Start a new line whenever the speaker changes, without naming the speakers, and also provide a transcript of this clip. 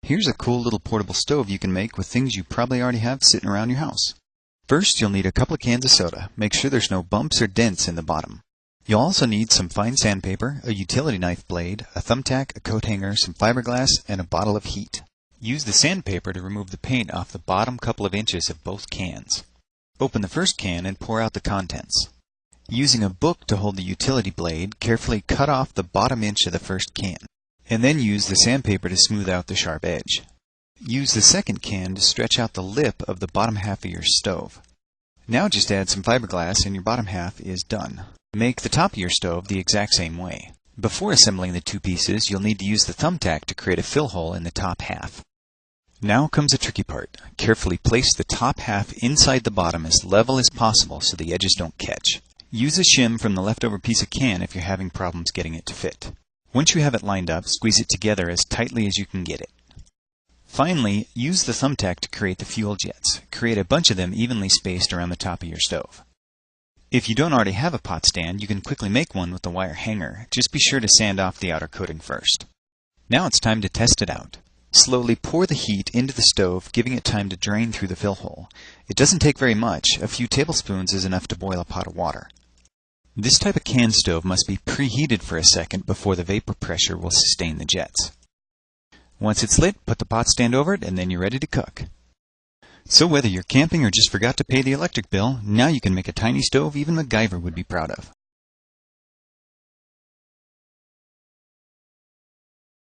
Here's a cool little portable stove you can make with things you probably already have sitting around your house. First, you'll need a couple of cans of soda. Make sure there's no bumps or dents in the bottom. You'll also need some fine sandpaper, a utility knife blade, a thumbtack, a coat hanger, some fiberglass, and a bottle of heat. Use the sandpaper to remove the paint off the bottom couple of inches of both cans. Open the first can and pour out the contents. Using a book to hold the utility blade, carefully cut off the bottom inch of the first can, and then use the sandpaper to smooth out the sharp edge. Use the second can to stretch out the lip of the bottom half of your stove. Now just add some fiberglass and your bottom half is done. Make the top of your stove the exact same way. Before assembling the two pieces, you'll need to use the thumbtack to create a fill hole in the top half. Now comes the tricky part. Carefully place the top half inside the bottom as level as possible so the edges don't catch. Use a shim from the leftover piece of can if you're having problems getting it to fit. Once you have it lined up, squeeze it together as tightly as you can get it. Finally, use the thumbtack to create the fuel jets. Create a bunch of them evenly spaced around the top of your stove. If you don't already have a pot stand, you can quickly make one with the wire hanger. Just be sure to sand off the outer coating first. Now it's time to test it out. Slowly pour the heat into the stove, giving it time to drain through the fill hole. It doesn't take very much. A few tablespoons is enough to boil a pot of water. This type of can stove must be preheated for a second before the vapor pressure will sustain the jets. Once it's lit, put the pot stand over it, and then you're ready to cook. So whether you're camping or just forgot to pay the electric bill, now you can make a tiny stove even MacGyver would be proud of.